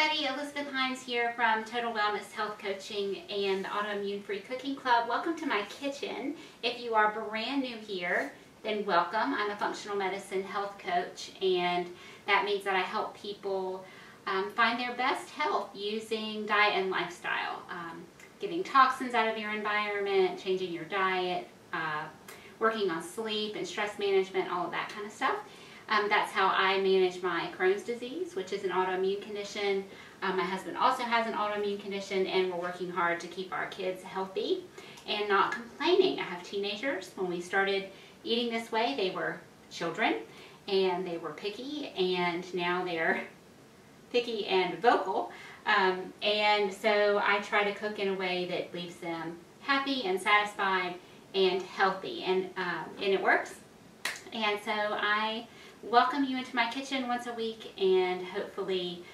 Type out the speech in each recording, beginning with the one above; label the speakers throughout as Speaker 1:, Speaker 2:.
Speaker 1: everybody, Elizabeth Hines here from Total Wellness Health Coaching and Autoimmune Free Cooking Club. Welcome to my kitchen. If you are brand new here, then welcome. I'm a functional medicine health coach, and that means that I help people find their best health using diet and lifestyle. Getting toxins out of your environment, changing your diet, working on sleep and stress management, all of that kind of stuff. That's how I manage my Crohn's disease, which is an autoimmune condition. My husband also has an autoimmune condition, and we're working hard to keep our kids healthy and not complaining. I have teenagers. When we started eating this way, they were children, and they were picky, and now they're picky and vocal. And so I try to cook in a way that leaves them happy and satisfied and healthy, and it works. And so I welcome you into my kitchen once a week, and hopefully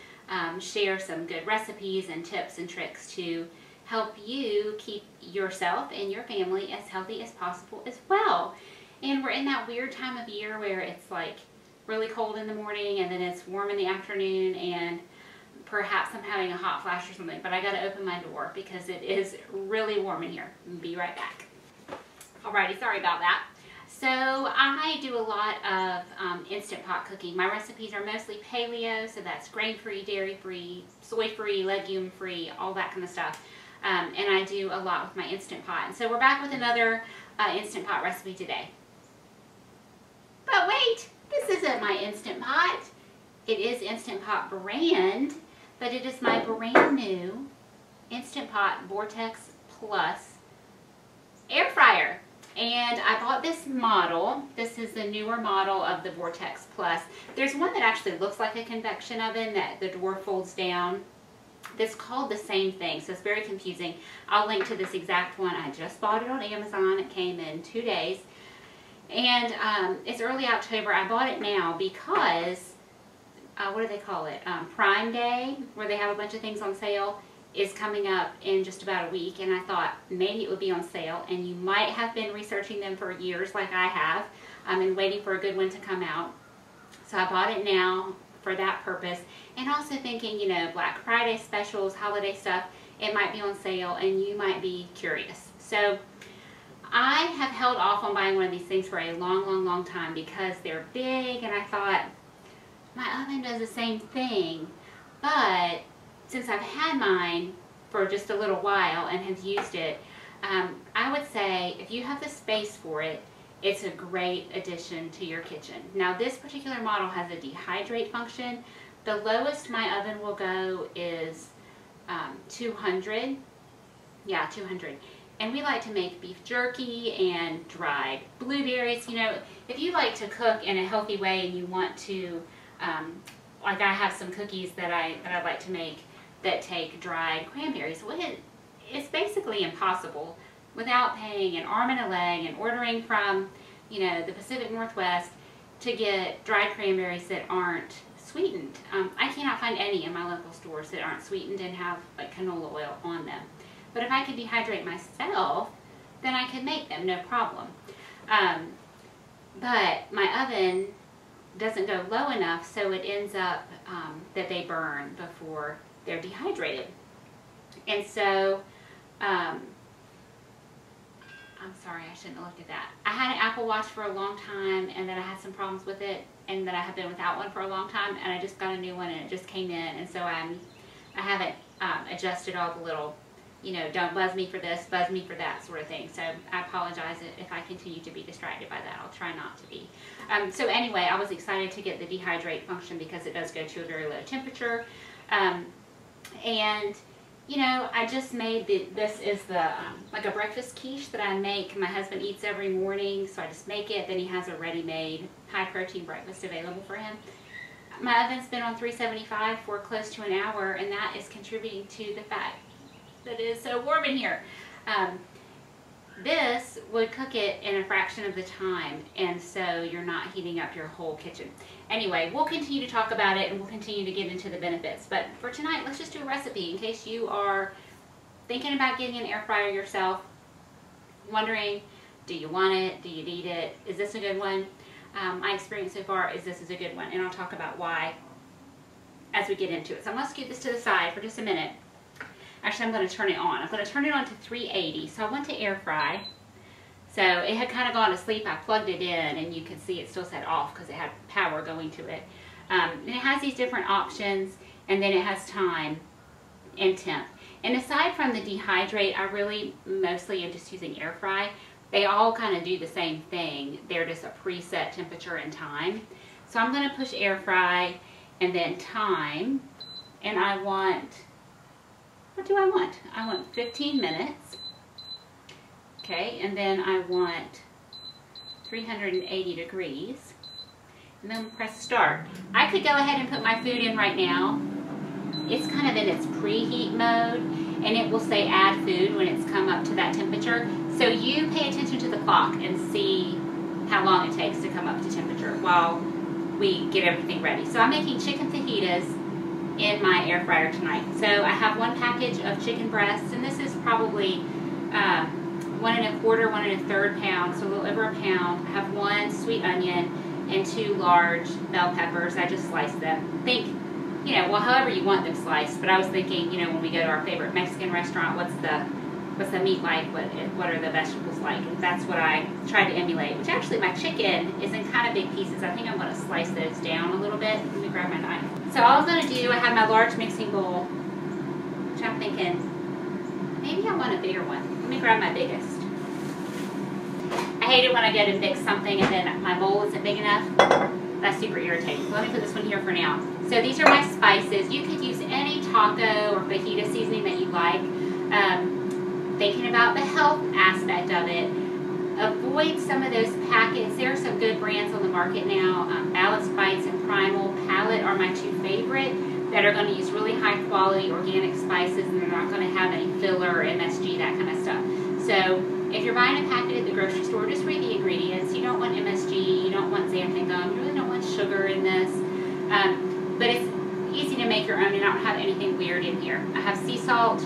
Speaker 1: share some good recipes and tips and tricks to help you keep yourself and your family as healthy as possible as well. And we're in that weird time of year where it's like really cold in the morning and then it's warm in the afternoon, and perhaps I'm having a hot flash or something, but I gotta open my door because it is really warm in here. Be right back. Alrighty, sorry about that. So I do a lot of Instant Pot cooking. My recipes are mostly paleo, so that's grain-free, dairy-free, soy-free, legume-free, all that kind of stuff. And I do a lot with my Instant Pot. And so we're back with another Instant Pot recipe today. But wait, this isn't my Instant Pot. It is Instant Pot brand, but it is my brand new Instant Pot Vortex Plus air fryer. And I bought this model. This is the newer model of the Vortex Plus. There's one that actually looks like a convection oven that the door folds down. That's called the same thing, so it's very confusing. I'll link to this exact one. I just bought it on Amazon. It came in 2 days. And it's early October. I bought it now because, what do they call it? Prime Day, where they have a bunch of things on sale, is coming up in just about a week, and I thought maybe it would be on sale, and you might have been researching them for years like I have, and waiting for a good one to come out. So I bought it now for that purpose, and also thinking, you know, Black Friday specials, holiday stuff, it might be on sale and you might be curious. So I have held off on buying one of these things for a long time because they're big, and I thought my oven does the same thing, but since I've had mine for just a little while and have used it, I would say if you have the space for it, it's a great addition to your kitchen. Now this particular model has a dehydrate function. The lowest my oven will go is 200. Yeah, 200. And we like to make beef jerky and dried blueberries. You know, if you like to cook in a healthy way and you want to, like I have some cookies that I like to make that take dried cranberries. Well, it's basically impossible without paying an arm and a leg and ordering from, you know, the Pacific Northwest to get dried cranberries that aren't sweetened. I cannot find any in my local stores that aren't sweetened and have like canola oil on them. But if I could dehydrate myself, then I could make them, no problem. But my oven doesn't go low enough, so it ends up that they burn before they're dehydrated. And so, I'm sorry, I shouldn't have looked at that. I had an Apple Watch for a long time, and then I had some problems with it, and then I have been without one for a long time, and I just got a new one, and it just came in, and so I haven't adjusted all the little, you know, don't buzz me for this, buzz me for that sort of thing. So I apologize if I continue to be distracted by that. I'll try not to be. So anyway, I was excited to get the dehydrate function because it does go to a very low temperature. And you know, I just made this is the like a breakfast quiche that I make. My husband eats every morning, so I just make it. Then he has a ready-made high-protein breakfast available for him. My oven's been on 375 for close to an hour, and that is contributing to the fact that it is so warm in here. This would cook it in a fraction of the time, and so you're not heating up your whole kitchen. Anyway, we'll continue to talk about it, and we'll continue to get into the benefits. But for tonight, let's just do a recipe in case you are thinking about getting an air fryer yourself, wondering, do you want it? Do you need it? Is this a good one? My experience so far is this is a good one, and I'll talk about why as we get into it. So I'm going to scoot this to the side for just a minute. Actually, I'm going to turn it on. I'm going to turn it on to 380. So I want to air fry. So it had kind of gone to sleep. I plugged it in, and you can see it still said off because it had power going to it. And it has these different options, and then it has time and temp. And aside from the dehydrate, I really mostly am just using air fry. They all kind of do the same thing. They're just a preset temperature and time. So I'm going to push air fry and then time. And I want, what do I want? I want 15 minutes. Okay, and then I want 380 degrees. And then press start. I could go ahead and put my food in right now. It's kind of in its preheat mode, and it will say add food when it's come up to that temperature. So you pay attention to the clock and see how long it takes to come up to temperature while we get everything ready. So I'm making chicken fajitas in my air fryer tonight. So I have 1 package of chicken breasts, and this is probably 1 1/4, 1 1/3 pounds, so a little over a pound. I have 1 sweet onion and 2 large bell peppers. I just sliced them. Think, you know, well, however you want them sliced, but I was thinking, you know, when we go to our favorite Mexican restaurant, what's the meat like, what are the vegetables like, and that's what I tried to emulate, which actually my chicken is in kind of big pieces. I think I'm going to slice those down a little bit. Let me grab my knife. So all I'm going to do, I have my large mixing bowl, which I'm thinking, maybe I want a bigger one. Let me grab my biggest. I hate it when I go to mix something and then my bowl isn't big enough. That's super irritating. So let me put this one here for now. So these are my spices. You could use any taco or fajita seasoning that you like. Thinking about the health aspect of it, avoid some of those packets. There are some good brands on the market now. Balanced Bites and Primal Palette are my 2 favorite that are going to use really high quality organic spices, and they're not going to have any filler or MSG, that kind of stuff. So if you're buying a packet at the grocery store, just read the ingredients. You don't want MSG, you don't want xanthan gum, you really don't want sugar in this. But it's easy to make your own, and I don't have anything weird in here. I have sea salt,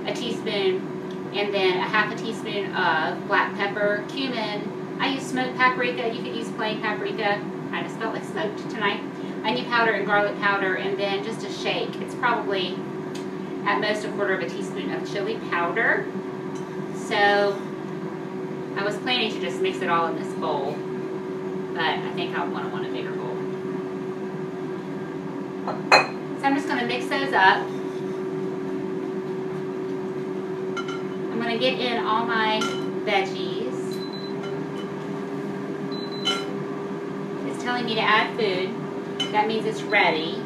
Speaker 1: a teaspoon, and then a 1/2 teaspoon of black pepper, cumin. I use smoked paprika. You could use plain paprika. I just felt like smoked tonight. Onion powder and garlic powder, and then just a shake. It's probably at most a 1/4 teaspoon of chili powder. So I was planning to just mix it all in this bowl, but I think I want a bigger bowl. So I'm just going to mix those up. I'm going to get in all my veggies. It's telling me to add food. That means it's ready.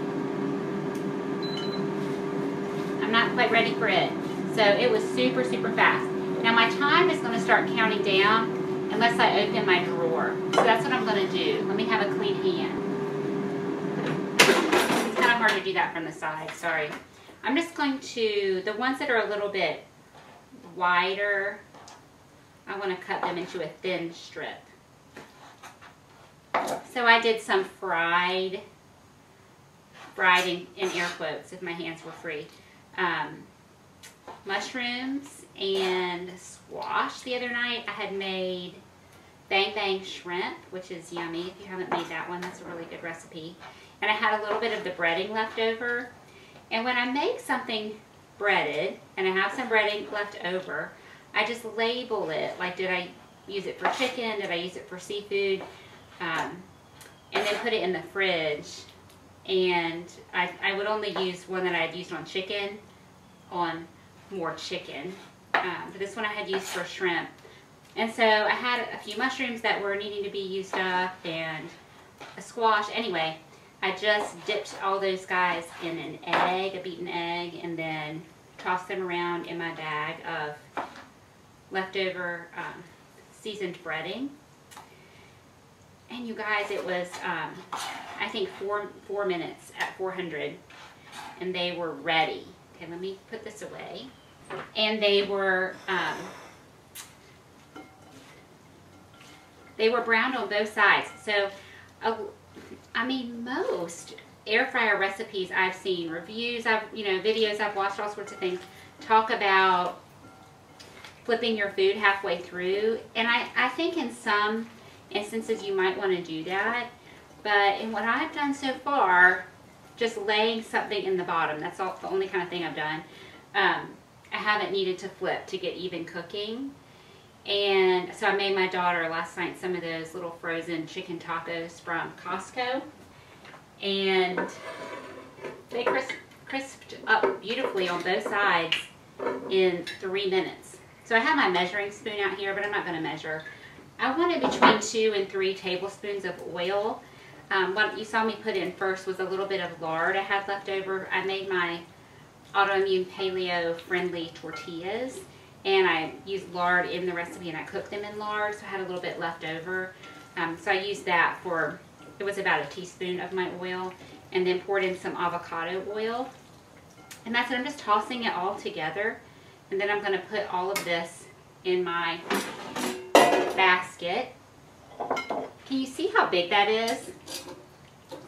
Speaker 1: I'm not quite ready for it. So it was super, super fast. Now my time is going to start counting down unless I open my drawer. So that's what I'm going to do. Let me have a clean hand. It's kind of hard to do that from the side, sorry. I'm just going to, the ones that are a little bit wider, I want to cut them into a thin strip. So I did some fried in air quotes if my hands were free, mushrooms and squash the other night. I had made bang bang shrimp, which is yummy. If you haven't made that one, that's a really good recipe. And I had a little bit of the breading left over. And when I make something breaded, and I have some breading left over, I just label it. Like, did I use it for chicken? Did I use it for seafood? And then put it in the fridge. And I would only use one that I had used on chicken, on more chicken. But this one I had used for shrimp. And so I had a few mushrooms that were needing to be used up, and a squash. Anyway, I just dipped all those guys in an egg, a beaten egg, and then tossed them around in my bag of leftover seasoned breading. And you guys, it was, I think, four minutes at 400, and they were ready. Okay, let me put this away. And they were browned on both sides. So, I mean, most air fryer recipes I've seen, reviews, videos I've watched, all sorts of things, talk about flipping your food halfway through. And I think in some instances you might want to do that. But in what I've done so far, just laying something in the bottom. That's all, the only kind of thing I've done. I haven't needed to flip to get even cooking. And so I made my daughter last night some of those little frozen chicken tacos from Costco. And they crisped up beautifully on both sides in 3 minutes. So I have my measuring spoon out here, but I'm not going to measure. I wanted between 2 and 3 tablespoons of oil. What you saw me put in first was a little bit of lard I had left over. I made my autoimmune paleo friendly tortillas, and I used lard in the recipe, and I cooked them in lard, so I had a little bit left over. So I used that for, it was about a teaspoon of my oil, and then poured in some avocado oil. And that's it. I'm just tossing it all together, and then I'm going to put all of this in my basket. Can you see how big that is?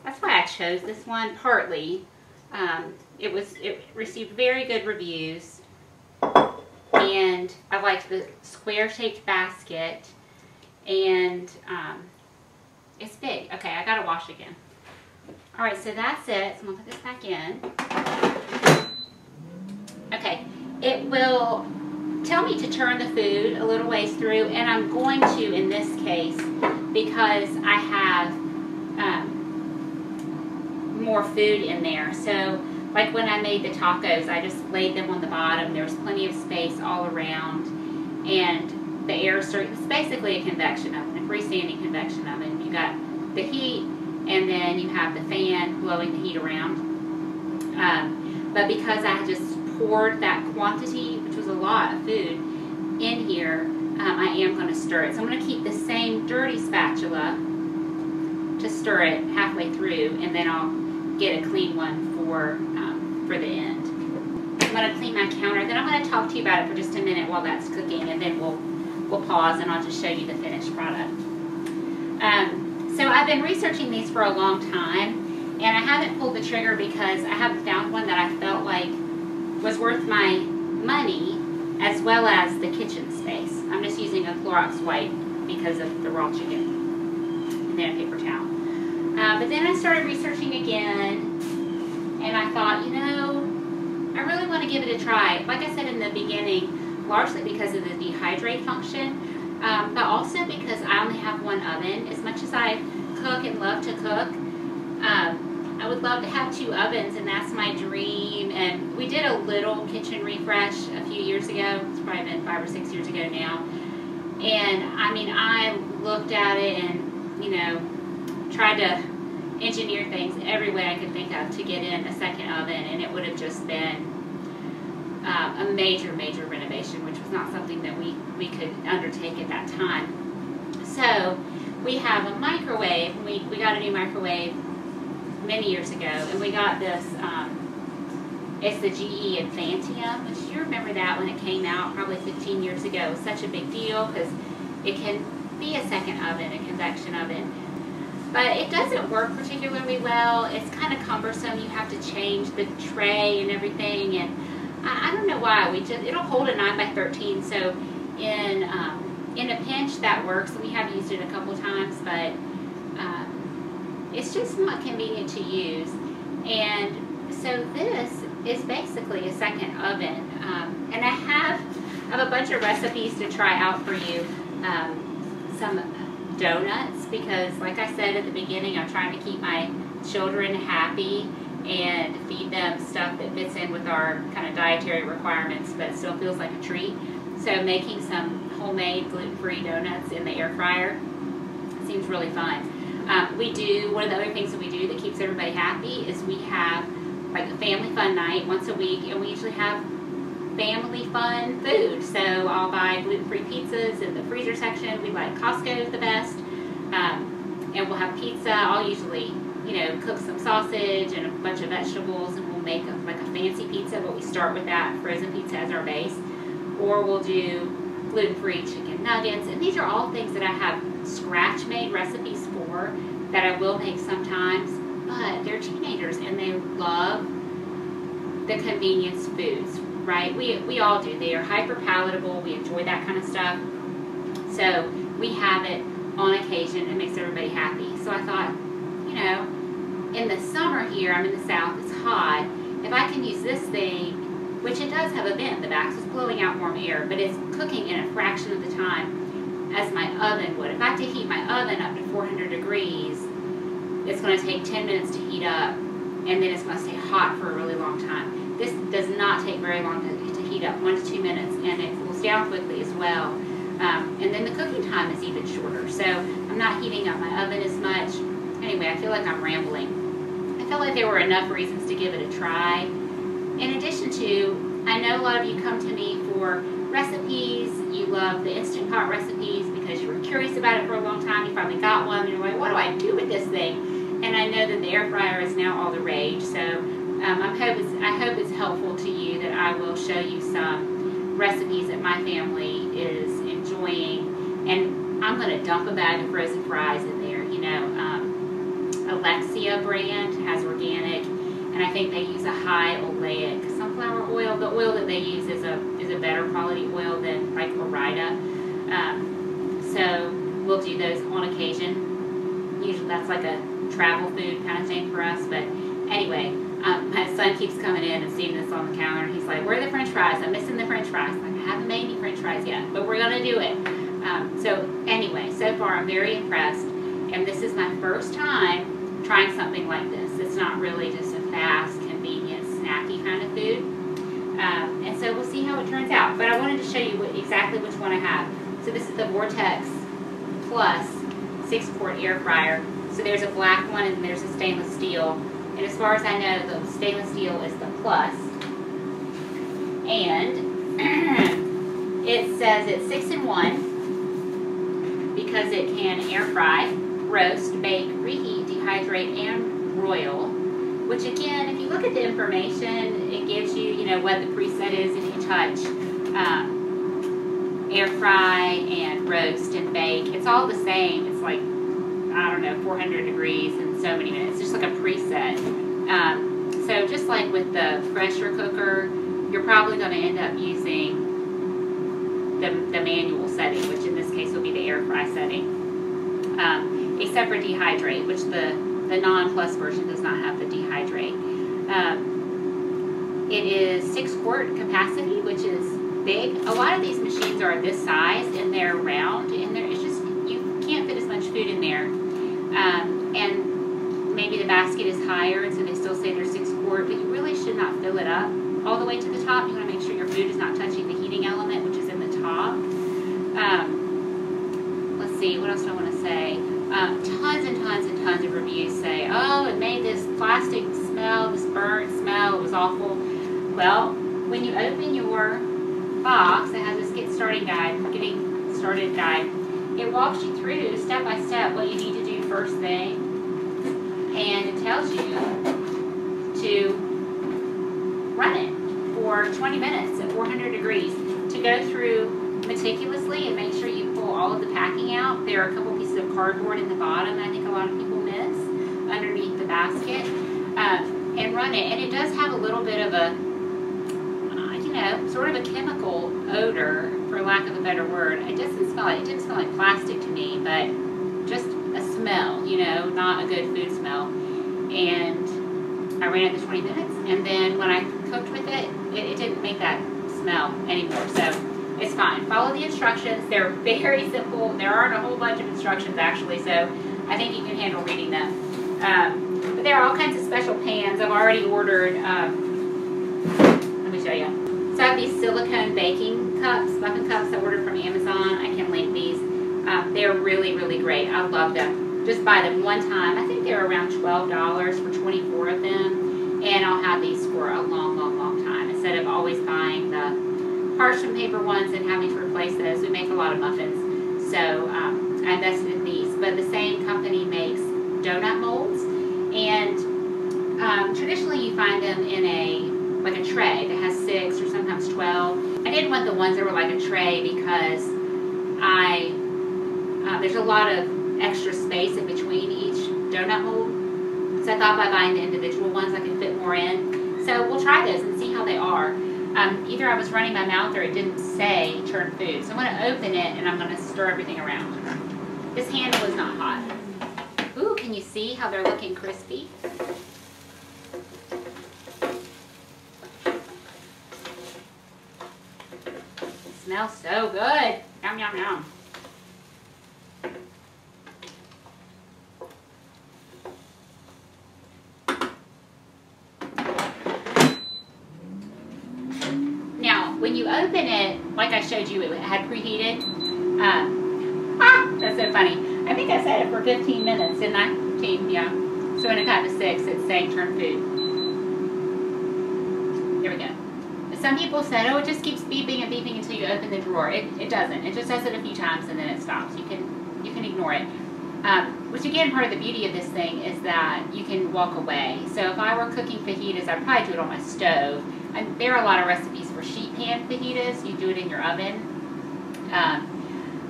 Speaker 1: That's why I chose this one, partly. It received very good reviews, and I liked the square-shaped basket, and it's big. Okay, I gotta wash again. All right, so that's it. So I'm gonna put this back in. Okay, it will tell me to turn the food a little ways through, and I'm going to in this case because I have more food in there. So like when I made the tacos, I just laid them on the bottom. There was plenty of space all around, and the air it's basically a convection oven, a freestanding convection oven. You got the heat, and then you have the fan blowing the heat around. But because I just poured that quantity, which was a lot of food, in here, I am going to stir it. So I'm going to keep the same dirty spatula to stir it halfway through, and then I'll get a clean one for the end. I'm going to clean my counter. Then I'm going to talk to you about it for just a minute while that's cooking, and then we'll pause and I'll just show you the finished product. So I've been researching these for a long time, and I haven't pulled the trigger because I haven't found one that I felt like was worth my money as well as the kitchen space. I'm just using a Clorox wipe because of the raw chicken, and then a paper towel. But then I started researching again, and I thought, you know, I really want to give it a try. Like I said in the beginning, largely because of the dehydrate function, but also because I only have one oven. As much as I cook and love to cook, I would love to have 2 ovens, and that's my dream. And we did a little kitchen refresh a few years ago. It's probably been 5 or 6 years ago now. And I mean, I looked at it and, you know, tried to engineer things every way I could think of to get in a second oven, and it would have just been a major renovation, which was not something that we could undertake at that time. So we have a microwave. We got a new microwave many years ago, and we got this, it's the GE Infantium, which you remember that when it came out probably 15 years ago. It was such a big deal because it can be a second oven, a convection oven. But it doesn't work particularly well. It's kind of cumbersome. You have to change the tray and everything, and I don't know why. It'll hold a 9 by 13, so in a pinch that works. We have used it a couple times, but it's just not convenient to use. And so this is basically a second oven, and I have a bunch of recipes to try out for you. Some donuts, because like I said at the beginning, I'm trying to keep my children happy and feed them stuff that fits in with our kind of dietary requirements but still feels like a treat. So making some homemade gluten-free donuts in the air fryer seems really fun. One of the other things that we do that keeps everybody happy is we have like a family fun night once a week, and we usually have family fun food. So I'll buy gluten-free pizzas in the freezer section. We like Costco the best, and we'll have pizza. I'll usually, you know, cook some sausage and a bunch of vegetables, and we'll make like a fancy pizza, but we start with that frozen pizza as our base. Or we'll do gluten-free chicken nuggets, and these are all things that I have scratch-made recipes for that I will make sometimes, but they're teenagers and they love the convenience foods. Right? We all do. They are hyper palatable. We enjoy that kind of stuff. So we have it on occasion. It makes everybody happy. So I thought, you know, in the summer here, I'm in the south, it's hot. If I can use this thing, which it does have a vent in the back, so it's blowing out warm air, but it's cooking in a fraction of the time as my oven would. If I have to heat my oven up to 400 degrees, it's going to take 10 minutes to heat up, and then it's going to stay hot for a really long time. This does not take very long to heat up, 1 to 2 minutes, and it cools down quickly as well. And then the cooking time is even shorter, so I'm not heating up my oven as much. Anyway, I feel like I'm rambling. I felt like there were enough reasons to give it a try. In addition to, I know a lot of you come to me for recipes. You love the Instant Pot recipes because you were curious about it for a long time. You finally got one, and you're like, what do I do with this thing? And I know that the air fryer is now all the rage, so I hope it's helpful to you that I will show you some recipes that my family is enjoying. And I'm going to dump a bag of frozen fries in there. You know, Alexia brand has organic, and I think they use a high oleic sunflower oil. The oil that they use is a better quality oil than like Orida. So we'll do those on occasion. Usually that's like a travel food kind of thing for us. But anyway, my son keeps coming in and seeing this on the counter. He's like, where are the french fries? I'm missing the french fries. Like, I haven't made any french fries yet, but we're going to do it. So anyway, so far I'm very impressed. And this is my first time trying something like this. It's not really just a fast, convenient, snacky kind of food. And so we'll see how it turns out. But I wanted to show you exactly which one I have. So this is the Vortex Plus 6-quart air fryer. So there's a black one and there's a stainless steel. And as far as I know, the stainless steel is the Plus. And it says it's 6-in-1 because it can air fry, roast, bake, reheat, dehydrate, and broil. Which again, if you look at the information, it gives you, you know, what the preset is in each touch. Air fry and roast and bake. It's all the same. It's like, I don't know, 400 degrees in so many minutes. It's just like a preset. So just like with the pressure cooker, you're probably going to end up using the manual setting, which in this case will be the air fry setting. Except for dehydrate, which the non-plus version does not have the dehydrate. It is 6-quart capacity, which is big. A lot of these machines are this size and they're round, and it's just, you can't fit as much food in there. And maybe the basket is higher, and so they still say they're 6-quart, but you really should not fill it up all the way to the top. You want to make sure your food is not touching the heating element, which is in the top. Let's see, what else do I want to say? Tons and tons and tons of reviews say, oh, it made this plastic smell, this burnt smell, it was awful. Well, when you open your box that has this getting started guide, it walks you through step by step what you need to do first thing, and it tells you to run it for 20 minutes at 400 degrees, to go through meticulously and make sure you pull all of the packing out. There are a couple pieces of cardboard in the bottom I think a lot of people miss underneath the basket, and run it. And it does have a little bit of a, you know, sort of a chemical odor, for lack of a better word. It didn't smell like plastic to me, but just a smell, you know, not a good food smell. And I ran it for 20 minutes, and then when I cooked with it, it didn't make that smell anymore. So it's fine. Follow the instructions. They're very simple. There aren't a whole bunch of instructions actually, so I think you can handle reading them. But there are all kinds of special pans. I've already ordered, let me show you. So I have these silicone baking cups, muffin cups I ordered from Amazon. I can link these. They're really, really great. I love them. Just buy them one time. I think they're around $12 for 24 of them. And I'll have these for a long, long, long time. Instead of always buying the parchment paper ones and having to replace those. We make a lot of muffins. So I invested in these. But the same company makes donut molds. And traditionally you find them in like a tray that has 6 or sometimes 12. I didn't want the ones that were like a tray because there's a lot of extra space in between each donut mold. So I thought by buying the individual ones I could fit more in. So we'll try those and see how they are. Either I was running my mouth or it didn't say turn food. So I'm going to open it and I'm going to stir everything around. This handle is not hot. Ooh, can you see how they're looking crispy? smells so good. Yum, yum, yum. Now, when you open it, like I showed you, it had preheated. That's so funny. I think I set it for 15 minutes, didn't I? 15, yeah. So when it got to 6, it's saying turn food. Here we go. Some people said, oh, it just keeps beeping and beeping until you open the drawer. It doesn't. It just does it a few times and then it stops. You can ignore it. Which again, part of the beauty of this thing is that you can walk away. So if I were cooking fajitas, I'd probably do it on my stove. And there are a lot of recipes for sheet pan fajitas. You do it in your oven.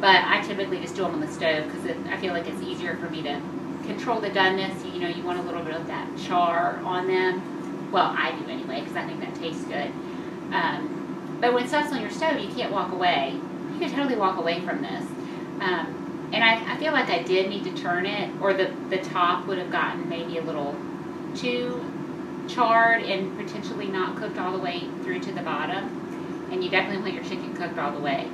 Speaker 1: But I typically just do them on the stove because I feel like it's easier for me to control the doneness. You know, you want a little bit of that char on them. Well, I do anyway because I think that tastes good. But when stuff's on your stove, you can't walk away. You can totally walk away from this. And I feel like I did need to turn it, or the top would have gotten maybe a little too charred and potentially not cooked all the way through to the bottom. And you definitely want your chicken cooked all the way.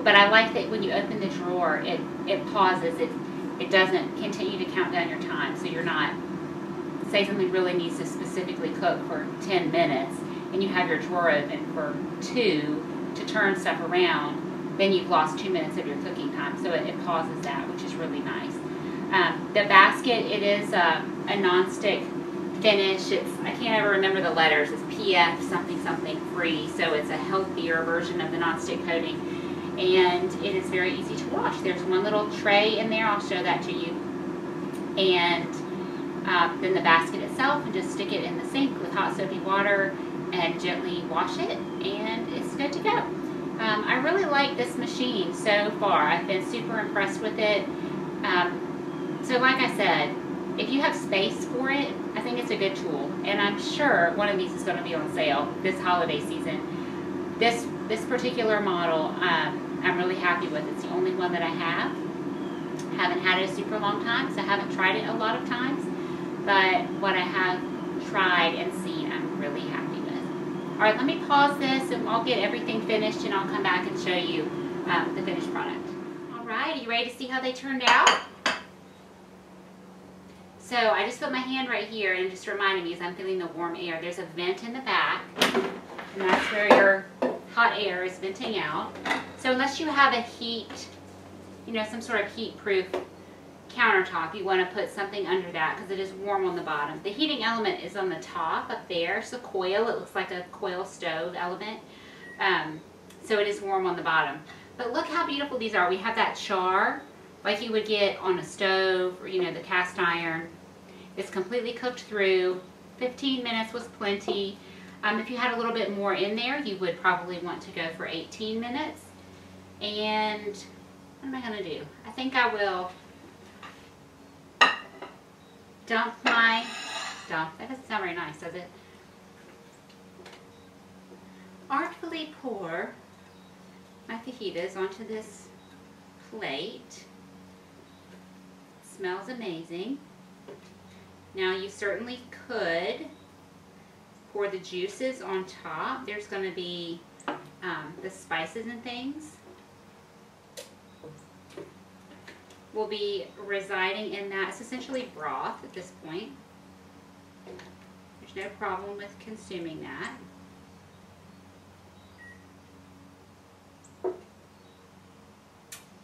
Speaker 1: But I like that when you open the drawer, it pauses. It doesn't continue to count down your time. So you're not, say something really needs to specifically cook for 10 minutes, and you have your drawer open for 2 to turn stuff around, then you've lost 2 minutes of your cooking time. So it pauses that, which is really nice. The basket, it is a non-stick finish. I can't ever remember the letters. It's PF something something free, so it's a healthier version of the non-stick coating. And it is very easy to wash. There's one little tray in there. I'll show that to you. And then the basket itself, and just stick it in the sink with hot soapy water and gently wash it, and it's good to go. I really like this machine so far. I've been super impressed with it. So like I said, if you have space for it, I think it's a good tool. And I'm sure one of these is going to be on sale this holiday season. This particular model, I'm really happy with. It's the only one that I have. Haven't had it a super long time, so I haven't tried it a lot of times. But what I have tried and seen, I'm really happy with. All right, let me pause this and I'll get everything finished, and I'll come back and show you the finished product. All right, are you ready to see how they turned out? So I just put my hand right here, and just reminding me as I'm feeling the warm air, there's a vent in the back, and that's where your hot air is venting out. So unless you have a heat, some sort of heat-proof countertop, you want to put something under that because it is warm on the bottom. The heating element is on the top up there. It's a coil. It looks like a coil stove element. So it is warm on the bottom. But look how beautiful these are. We have that char like you would get on a stove, or the cast iron. It's completely cooked through. 15 minutes was plenty. If you had a little bit more in there, you would probably want to go for 18 minutes. And what am I going to do? I think I will that doesn't sound very nice, does it? Artfully pour my fajitas onto this plate. Smells amazing. Now you certainly could pour the juices on top. There's going to be the spices and things will be residing in that. It's essentially broth at this point. There's no problem with consuming that.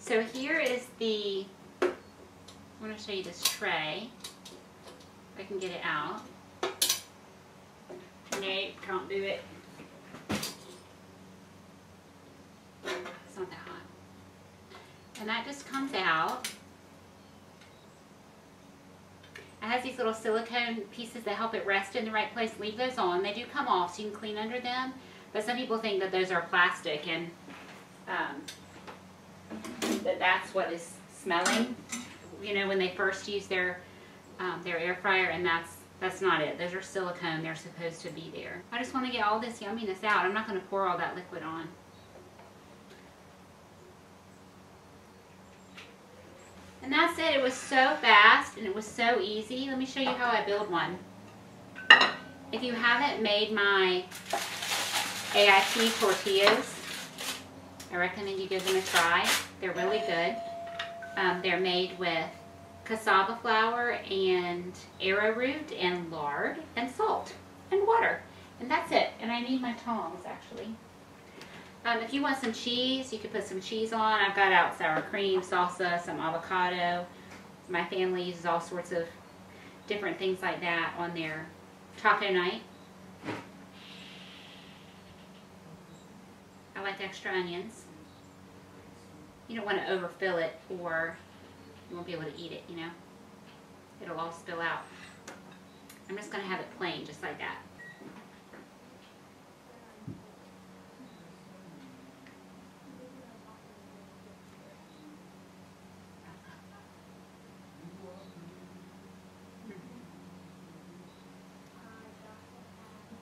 Speaker 1: So here is I want to show you this tray. If I can get it out. Nope, can't do it. It's not that hot. And that just comes out. It has these little silicone pieces that help it rest in the right place. Leave those on. They do come off so you can clean under them. But some people think that those are plastic, and that's what is smelling. When they first use their air fryer, and that's not it. Those are silicone. They're supposed to be there. I just want to get all this yumminess out. I'm not going to pour all that liquid on. And that's it. It was so fast and it was so easy. Let me show you how I build one. If you haven't made my AIT tortillas. I recommend you give them a try. They're really good. They're made with cassava flour and arrowroot and lard and salt and water. And that's it. And I need my tongs, actually. If you want some cheese, you could put some cheese on. I've got out sour cream, salsa, some avocado. My family uses all sorts of different things like that on their taco night. I like extra onions. You don't want to overfill it or you won't be able to eat it, you know. It'll all spill out. I'm just going to have it plain, just like that.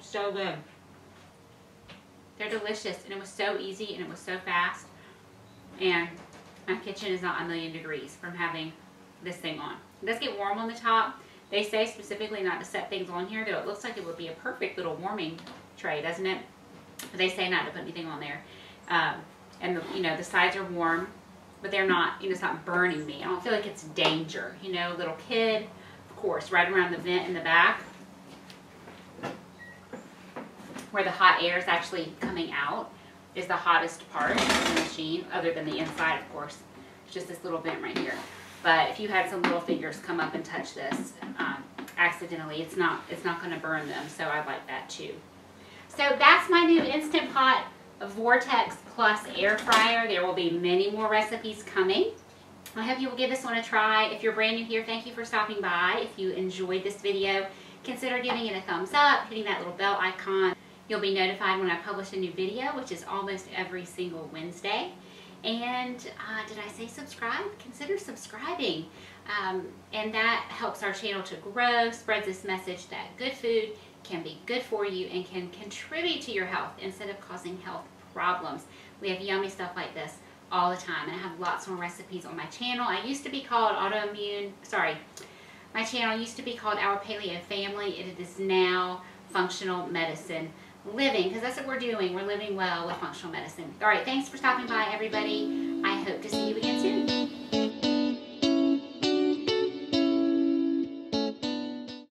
Speaker 1: So good. They're delicious, and it was so easy, and it was so fast. And my kitchen is not a million degrees from having this thing on. It does get warm on the top. They say specifically not to set things on here, though it looks like it would be a perfect little warming tray, doesn't it? But they say not to put anything on there. And you know, the sides are warm, but they're not, you know, it's not burning me. I don't feel like it's danger, you know, little kid, of course, right around the vent in the back, where the hot air is actually coming out, is the hottest part of the machine, other than the inside, of course. It's just this little vent right here. But if you had some little fingers come up and touch this accidentally, it's not going to burn them. So I like that too. So that's my new Instant Pot Vortex Plus air fryer. There will be many more recipes coming. I hope you will give this one a try. If you're brand new here, thank you for stopping by. If you enjoyed this video, consider giving it a thumbs up, hitting that little bell icon. You'll be notified when I publish a new video, which is almost every single Wednesday. And did I say subscribe? Consider subscribing. And that helps our channel to grow, spreads this message that good food can be good for you and can contribute to your health instead of causing health problems. We have yummy stuff like this all the time, and I have lots more recipes on my channel. I used to be called my channel used to be called Our Paleo Family. It is now Functional Medicine Living, because that's what we're doing. We're living well with functional medicine. All right, thanks for stopping by, everybody.